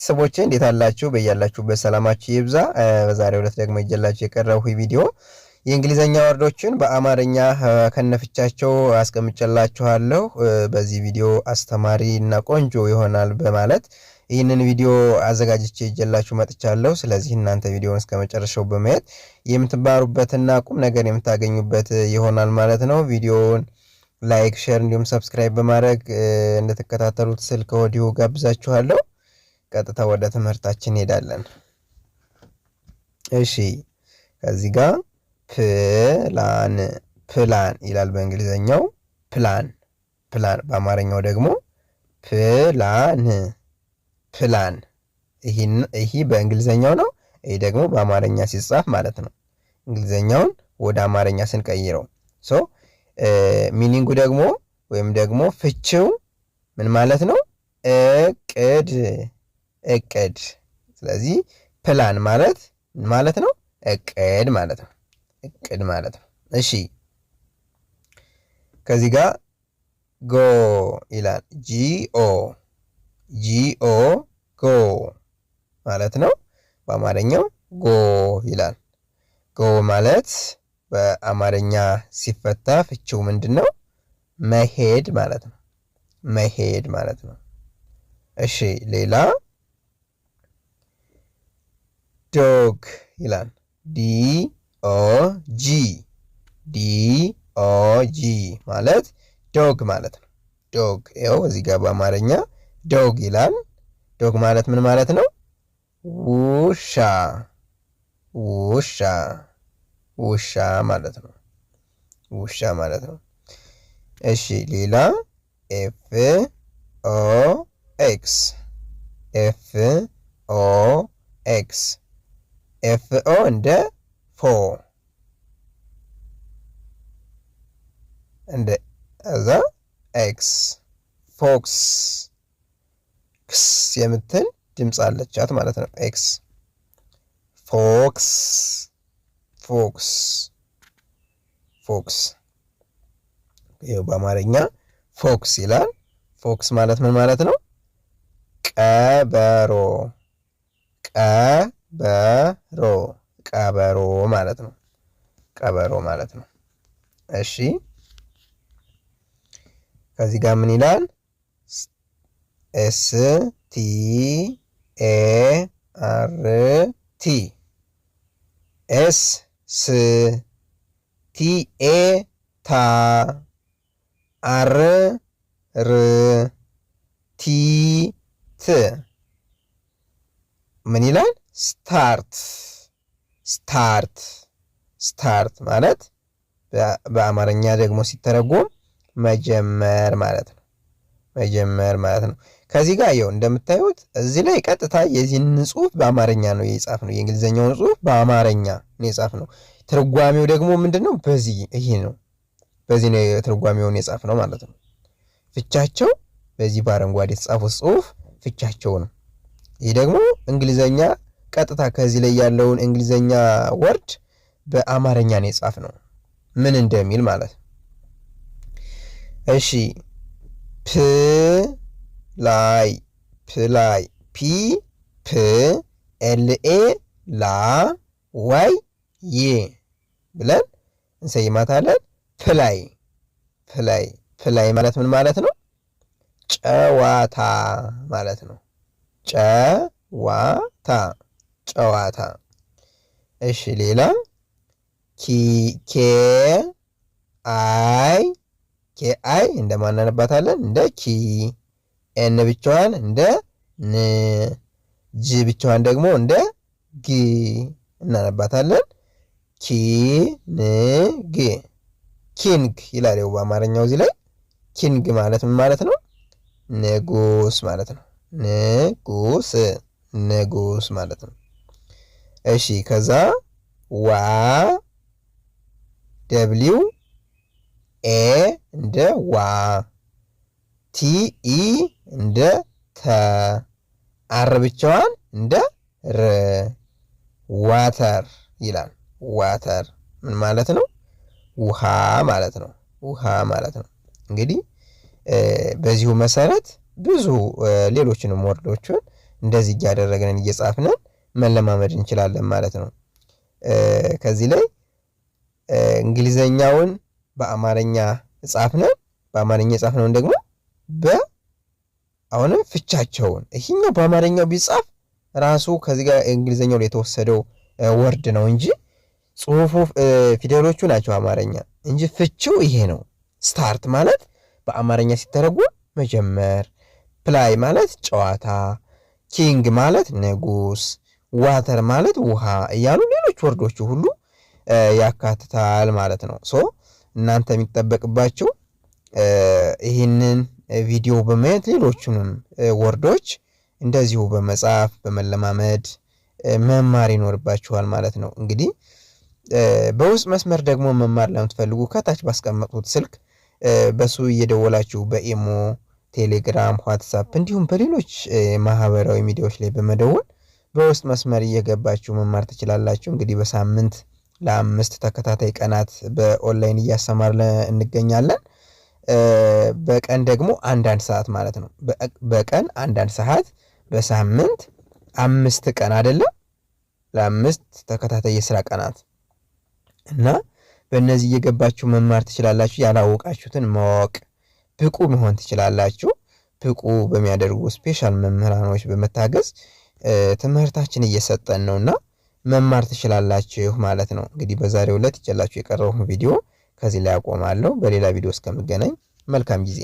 ሰዎች እንዴት አላችሁ? በያላችሁበት ሰላማችሁ ይብዛ። በዛሬው ዕለት ደግሞ ይዤላችሁ የቀረብኩት ቪዲዮ የእንግሊዘኛ ወርዶችን በአማርኛ ከነፍቻቸው አስቀምጬላችኋለሁ። በዚህ ቪዲዮ አስተማሪ እና ቆንጆ ይሆናል በማለት ይህንን ቪዲዮ አዘጋጅቼ ይዤላችሁ መጥቻለሁ። ስለዚህ እናንተ ቪዲዮውን እስከመጨረሻው በማየት የምትማሩበትና ቁም ነገር የምታገኙበት ይሆናል ማለት ነው። ቪዲዮውን ላይክ፣ ሼር እንዲሁም ሰብስክራይብ በማድረግ እንድትከታተሉት ስል ከወዲሁ ጋብዛችኋለሁ። ቀጥታ ወደ ትምህርታችን እንሄዳለን። እሺ ከዚህ ጋር ፕላን ይላል በእንግሊዘኛው ፕላን፣ በአማርኛው ደግሞ ፕላን። ይሄ በእንግሊዘኛው ነው፣ ይሄ ደግሞ በአማርኛ ሲጻፍ ማለት ነው። እንግሊዘኛውን ወደ አማርኛ ስንቀይረው ሚኒንጉ ደግሞ ወይም ደግሞ ፍቺው ምን ማለት ነው? እቅድ። ስለዚህ ፕላን ማለት ምን ማለት ነው? እቅድ ማለት ነው። እሺ ከዚህ ጋር ጎ ይላል ጂኦ ጎ ማለት ነው። በአማርኛው ጎ ይላል። ጎ ማለት በአማርኛ ሲፈታ ፍቺው ምንድን ነው? መሄድ ማለት ነው። እሺ ሌላ ዶግ ይላል ዲኦጂ ማለት ዶግ ማለት ነው። ዶግ ይኸው እዚህ ጋር በአማርኛ ዶግ ይላል። ዶግ ማለት ምን ማለት ነው? ውሻ ማለት ነው። እሺ ሌላ ኤፍኦ እንደ እዛ ኤክስ ፎክስ ክስ የምትል ድምፅ አለቻት ማለት ነው። ኤክስ ፎክስ ይኸው በአማርኛ ፎክስ ይላል። ፎክስ ማለት ምን ማለት ነው? ቀበሮ ማለት ነው። እሺ ከዚህ ጋር ምን ይላል? START ምን ይላል? ስታርት ማለት በአማርኛ ደግሞ ሲተረጎም መጀመር ማለት ነው። ከዚህ ጋር ይኸው እንደምታዩት እዚህ ላይ ቀጥታ የዚህን ጽሑፍ በአማርኛ ነው የጻፍነው። የእንግሊዘኛውን ጽሑፍ በአማርኛ ነው የጻፍነው። ትርጓሜው ደግሞ ምንድነው? በዚህ ነው ትርጓሜውን የጻፍነው ማለት ነው። ፍቻቸው በዚህ በአረንጓዴ የተጻፉት ጽሑፍ ፍቻቸው ነው። ይህ ደግሞ እንግሊዘኛ ቀጥታ ከዚህ ላይ ያለውን እንግሊዘኛ ወርድ በአማርኛ ነው የጻፍነው ምን እንደሚል ማለት ነው። እሺ ፕላይ ብለን እንሰይማታለን። ፕላይ ማለት ምን ማለት ነው? ጨዋታ ማለት ነው። ጨዋታ። እሺ ሌላ ኬአይ እንደማናነባታለን? እንደ ኪ። ኤን ብቻዋን እንደ ን፣ ጂ ብቻዋን ደግሞ እንደ ግ እናነባታለን። ኪንግ ይላል በአማርኛው እዚህ ላይ ኪንግ ማለት ምን ማለት ነው? ንጉስ ማለት ነው። ንጉስ ማለት ነው። እሺ ከዛ ደብሊው ኤ እንደ ዋ፣ ቲኢ እንደ ተ፣ አር ብቻዋን እንደ ር፣ ዋተር ይላል። ዋተር ምን ማለት ነው? ውሃ ማለት ነው። እንግዲህ በዚሁ መሰረት ብዙ ሌሎችንም ወርዶችን እንደዚህ እያደረግን እየጻፍን መለማመድ እንችላለን ማለት ነው። ከዚህ ላይ እንግሊዘኛውን በአማርኛ ጻፍን፣ በአማርኛ ጻፍነውን ደግሞ አሁንም ፍቻቸውን ይሄኛው በአማርኛው ቢጻፍ ራሱ ከዚህ ጋር እንግሊዘኛው ላይ የተወሰደው ወርድ ነው እንጂ ጽሁፉ ፊደሎቹ ናቸው አማርኛ እንጂ ፍቺው ይሄ ነው። ስታርት ማለት በአማርኛ ሲተረጎም መጀመር፣ ፕላይ ማለት ጨዋታ፣ ኪንግ ማለት ንጉስ፣ ዋተር ማለት ውሃ እያሉ ሌሎች ወርዶቹ ሁሉ ያካትታል ማለት ነው። ሶ እናንተ የሚጠበቅባችሁ ይህንን ቪዲዮ በማየት ሌሎቹንም ወርዶች እንደዚሁ በመጻፍ በመለማመድ መማር ይኖርባችኋል ማለት ነው። እንግዲህ በውስጥ መስመር ደግሞ መማር ለምትፈልጉ ከታች ባስቀመጥኩት ስልክ በሱ እየደወላችሁ በኢሞ፣ ቴሌግራም፣ ዋትስአፕ እንዲሁም በሌሎች ማህበራዊ ሚዲያዎች ላይ በመደወል በውስጥ መስመር እየገባችሁ መማር ትችላላችሁ። እንግዲህ በሳምንት ለ5 ተከታታይ ቀናት በኦንላይን እያስተማርን እንገኛለን። በቀን ደግሞ አንዳንድ ሰዓት ማለት ነው። በቀን አንዳንድ ሰዓት በሳምንት 5 ቀን አይደለም ለ5 ተከታታይ የስራ ቀናት እና በእነዚህ እየገባችሁ መማር ትችላላችሁ። ያላወቃችሁትን ማወቅ ብቁ መሆን ትችላላችሁ። ብቁ በሚያደርጉ ስፔሻል መምህራኖች በመታገዝ ትምህርታችን እየሰጠን ነውና መማር ትችላላችሁ ማለት ነው። እንግዲህ በዛሬው ዕለት ይዤላችሁ የቀረበው ቪዲዮ ከዚህ ላይ አቆማለሁ። በሌላ ቪዲዮ እስከምገናኝ መልካም ጊዜ